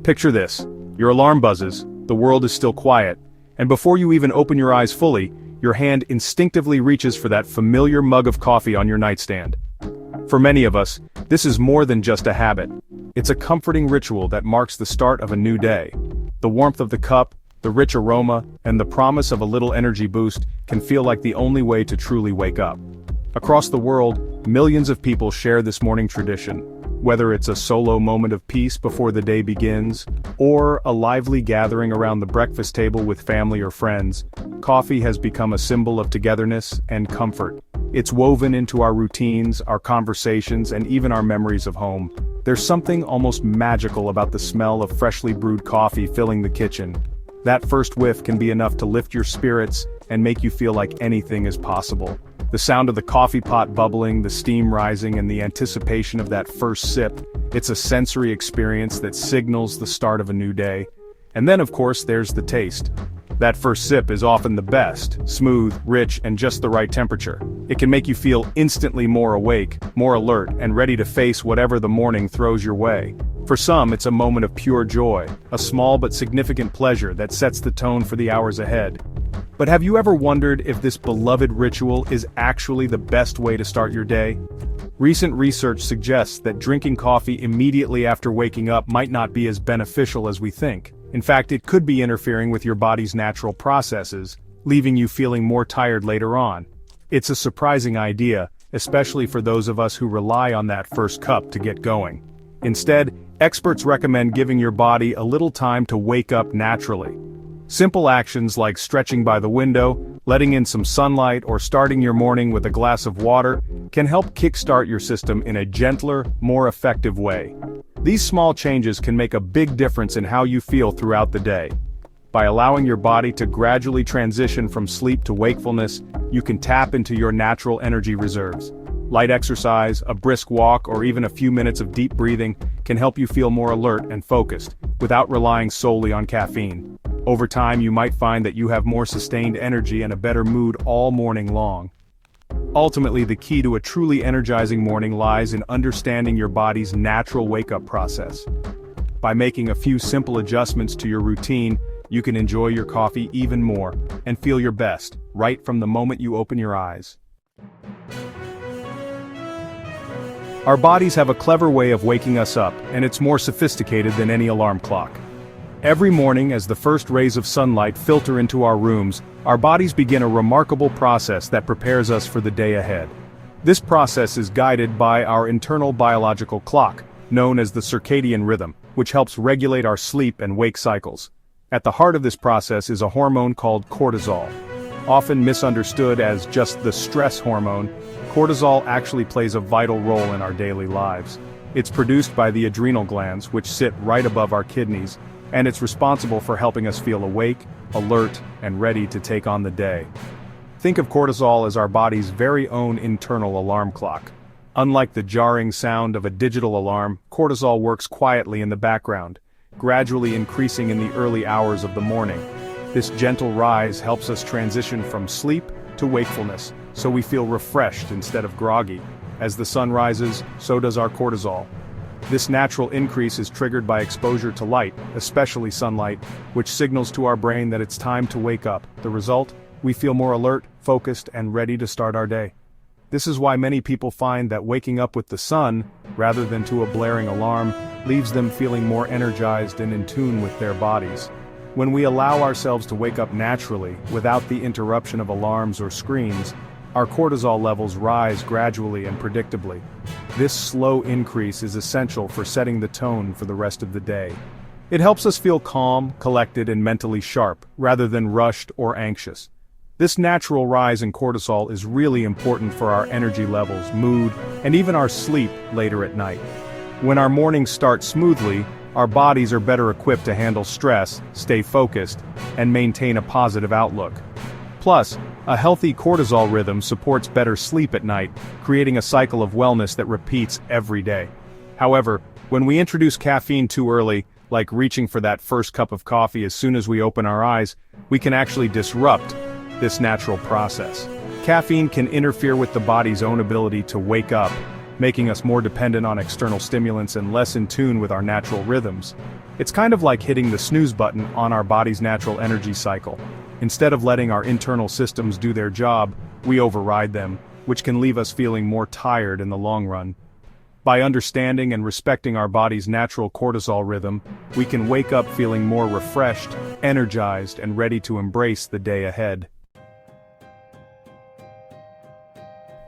Picture this. Your alarm buzzes, the world is still quiet, and before you even open your eyes fully, your hand instinctively reaches for that familiar mug of coffee on your nightstand. For many of us, this is more than just a habit. It's a comforting ritual that marks the start of a new day. The warmth of the cup, the rich aroma, and the promise of a little energy boost can feel like the only way to truly wake up. Across the world, millions of people share this morning tradition. Whether it's a solo moment of peace before the day begins, or a lively gathering around the breakfast table with family or friends, coffee has become a symbol of togetherness and comfort. It's woven into our routines, our conversations, and even our memories of home. There's something almost magical about the smell of freshly brewed coffee filling the kitchen. That first whiff can be enough to lift your spirits and make you feel like anything is possible. The sound of the coffee pot bubbling, the steam rising, and the anticipation of that first sip, it's a sensory experience that signals the start of a new day. And then of course there's the taste. That first sip is often the best, smooth, rich, and just the right temperature. It can make you feel instantly more awake, more alert, and ready to face whatever the morning throws your way. For some, it's a moment of pure joy, a small but significant pleasure that sets the tone for the hours ahead. But have you ever wondered if this beloved ritual is actually the best way to start your day? Recent research suggests that drinking coffee immediately after waking up might not be as beneficial as we think. In fact, it could be interfering with your body's natural processes, leaving you feeling more tired later on. It's a surprising idea, especially for those of us who rely on that first cup to get going. Instead, experts recommend giving your body a little time to wake up naturally. Simple actions like stretching by the window, letting in some sunlight, or starting your morning with a glass of water can help kickstart your system in a gentler, more effective way. These small changes can make a big difference in how you feel throughout the day. By allowing your body to gradually transition from sleep to wakefulness, you can tap into your natural energy reserves. Light exercise, a brisk walk, or even a few minutes of deep breathing can help you feel more alert and focused, without relying solely on caffeine. Over time, you might find that you have more sustained energy and a better mood all morning long. Ultimately, the key to a truly energizing morning lies in understanding your body's natural wake-up process. By making a few simple adjustments to your routine, you can enjoy your coffee even more and feel your best, right from the moment you open your eyes. Our bodies have a clever way of waking us up, and it's more sophisticated than any alarm clock. Every morning, as the first rays of sunlight filter into our rooms, our bodies begin a remarkable process that prepares us for the day ahead. This process is guided by our internal biological clock, known as the circadian rhythm, which helps regulate our sleep and wake cycles. At the heart of this process is a hormone called cortisol. Often misunderstood as just the stress hormone, cortisol actually plays a vital role in our daily lives. It's produced by the adrenal glands, which sit right above our kidneys, and it's responsible for helping us feel awake, alert, and ready to take on the day. Think of cortisol as our body's very own internal alarm clock. Unlike the jarring sound of a digital alarm, cortisol works quietly in the background, gradually increasing in the early hours of the morning. This gentle rise helps us transition from sleep to wakefulness, so we feel refreshed instead of groggy. As the sun rises, so does our cortisol. This natural increase is triggered by exposure to light, especially sunlight, which signals to our brain that it's time to wake up. The result? We feel more alert, focused, and ready to start our day. This is why many people find that waking up with the sun, rather than to a blaring alarm, leaves them feeling more energized and in tune with their bodies. When we allow ourselves to wake up naturally, without the interruption of alarms or screens, our cortisol levels rise gradually and predictably. This slow increase is essential for setting the tone for the rest of the day. It helps us feel calm, collected, and mentally sharp, rather than rushed or anxious. This natural rise in cortisol is really important for our energy levels, mood, and even our sleep later at night. When our mornings start smoothly, our bodies are better equipped to handle stress, stay focused, and maintain a positive outlook. Plus, a healthy cortisol rhythm supports better sleep at night, creating a cycle of wellness that repeats every day. However, when we introduce caffeine too early, like reaching for that first cup of coffee as soon as we open our eyes, we can actually disrupt this natural process. Caffeine can interfere with the body's own ability to wake up, making us more dependent on external stimulants and less in tune with our natural rhythms. It's kind of like hitting the snooze button on our body's natural energy cycle. Instead of letting our internal systems do their job, we override them, which can leave us feeling more tired in the long run. By understanding and respecting our body's natural cortisol rhythm, we can wake up feeling more refreshed, energized, and ready to embrace the day ahead.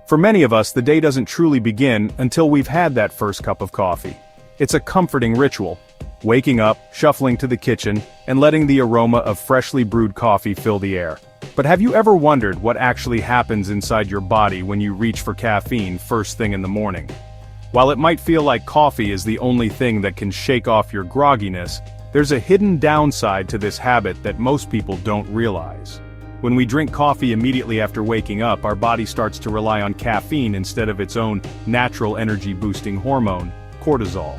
For many of us, the day doesn't truly begin until we've had that first cup of coffee. It's a comforting ritual. Waking up, shuffling to the kitchen, and letting the aroma of freshly brewed coffee fill the air. But have you ever wondered what actually happens inside your body when you reach for caffeine first thing in the morning? While it might feel like coffee is the only thing that can shake off your grogginess, there's a hidden downside to this habit that most people don't realize. When we drink coffee immediately after waking up, our body starts to rely on caffeine instead of its own natural energy-boosting hormone, cortisol.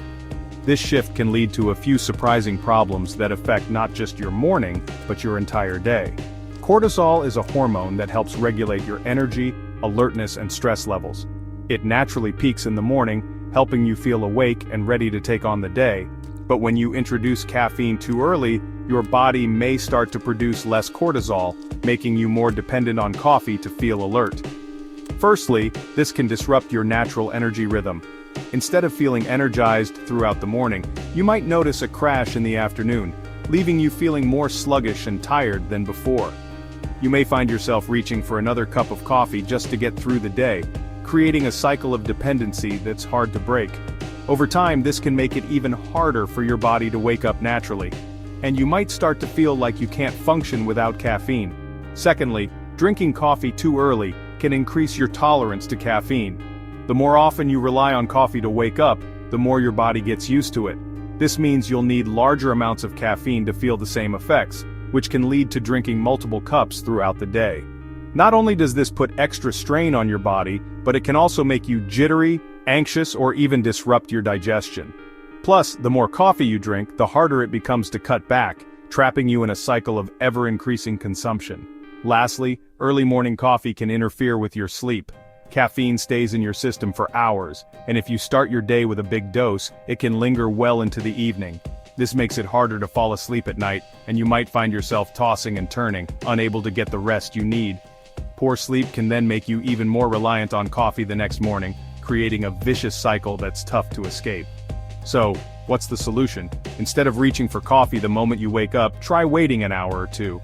This shift can lead to a few surprising problems that affect not just your morning, but your entire day. Cortisol is a hormone that helps regulate your energy, alertness, and stress levels. It naturally peaks in the morning, helping you feel awake and ready to take on the day. But when you introduce caffeine too early, your body may start to produce less cortisol, making you more dependent on coffee to feel alert. Firstly, this can disrupt your natural energy rhythm. Instead of feeling energized throughout the morning, you might notice a crash in the afternoon, leaving you feeling more sluggish and tired than before. You may find yourself reaching for another cup of coffee just to get through the day, creating a cycle of dependency that's hard to break. Over time, this can make it even harder for your body to wake up naturally, and you might start to feel like you can't function without caffeine. Secondly, drinking coffee too early can increase your tolerance to caffeine. The more often you rely on coffee to wake up, the more your body gets used to it. This means you'll need larger amounts of caffeine to feel the same effects, which can lead to drinking multiple cups throughout the day. Not only does this put extra strain on your body, but it can also make you jittery, anxious, or even disrupt your digestion. Plus, the more coffee you drink, the harder it becomes to cut back, trapping you in a cycle of ever-increasing consumption. Lastly, early morning coffee can interfere with your sleep. Caffeine stays in your system for hours, and if you start your day with a big dose, it can linger well into the evening. This makes it harder to fall asleep at night, and you might find yourself tossing and turning, unable to get the rest you need. Poor sleep can then make you even more reliant on coffee the next morning, creating a vicious cycle that's tough to escape. So, what's the solution? Instead of reaching for coffee the moment you wake up, try waiting an hour or two.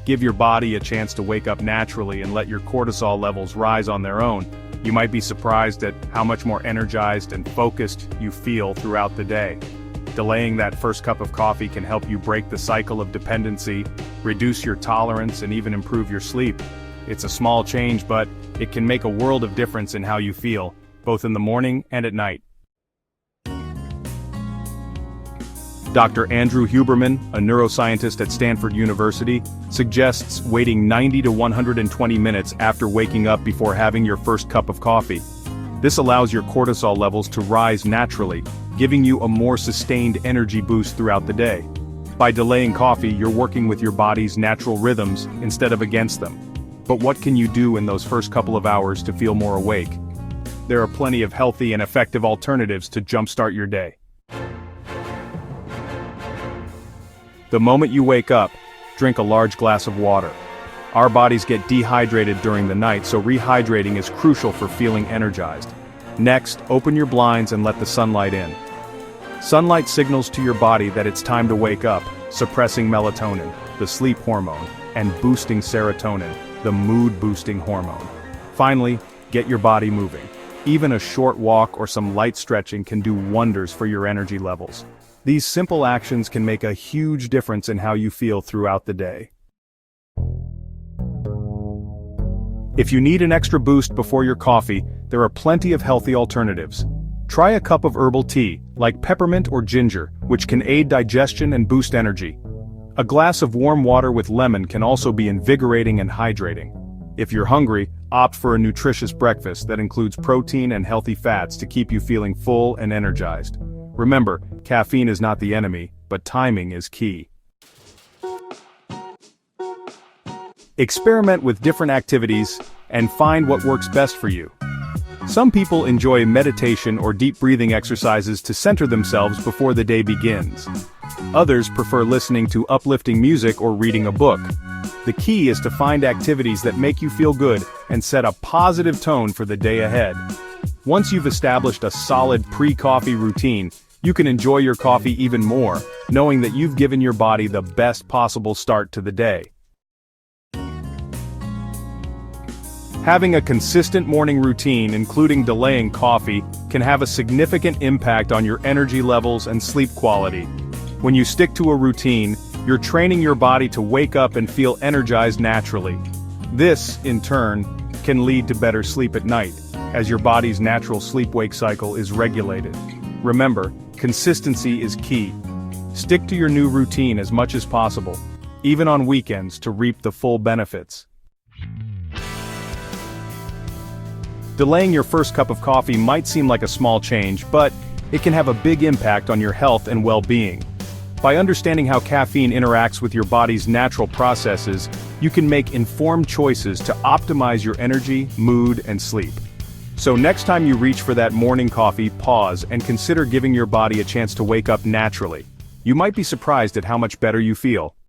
Give your body a chance to wake up naturally and let your cortisol levels rise on their own. You might be surprised at how much more energized and focused you feel throughout the day. Delaying that first cup of coffee can help you break the cycle of dependency, reduce your tolerance, and even improve your sleep. It's a small change, but it can make a world of difference in how you feel, both in the morning and at night. Dr. Andrew Huberman, a neuroscientist at Stanford University, suggests waiting 90 to 120 minutes after waking up before having your first cup of coffee. This allows your cortisol levels to rise naturally, giving you a more sustained energy boost throughout the day. By delaying coffee, you're working with your body's natural rhythms instead of against them. But what can you do in those first couple of hours to feel more awake? There are plenty of healthy and effective alternatives to jumpstart your day. The moment you wake up, drink a large glass of water. Our bodies get dehydrated during the night, so rehydrating is crucial for feeling energized. Next, open your blinds and let the sunlight in. Sunlight signals to your body that it's time to wake up, suppressing melatonin, the sleep hormone, and boosting serotonin, the mood-boosting hormone. Finally, get your body moving. Even a short walk or some light stretching can do wonders for your energy levels. These simple actions can make a huge difference in how you feel throughout the day. If you need an extra boost before your coffee, there are plenty of healthy alternatives. Try a cup of herbal tea, like peppermint or ginger, which can aid digestion and boost energy. A glass of warm water with lemon can also be invigorating and hydrating. If you're hungry, opt for a nutritious breakfast that includes protein and healthy fats to keep you feeling full and energized. Remember, caffeine is not the enemy, but timing is key. Experiment with different activities and find what works best for you. Some people enjoy meditation or deep breathing exercises to center themselves before the day begins. Others prefer listening to uplifting music or reading a book. The key is to find activities that make you feel good and set a positive tone for the day ahead. Once you've established a solid pre-coffee routine, you can enjoy your coffee even more, knowing that you've given your body the best possible start to the day. Having a consistent morning routine, including delaying coffee, can have a significant impact on your energy levels and sleep quality. When you stick to a routine, you're training your body to wake up and feel energized naturally. This, in turn, can lead to better sleep at night, as your body's natural sleep-wake cycle is regulated. Remember, consistency is key. Stick to your new routine as much as possible, even on weekends, to reap the full benefits. Delaying your first cup of coffee might seem like a small change, but it can have a big impact on your health and well-being. By understanding how caffeine interacts with your body's natural processes, you can make informed choices to optimize your energy, mood, and sleep. So next time you reach for that morning coffee, pause and consider giving your body a chance to wake up naturally. You might be surprised at how much better you feel.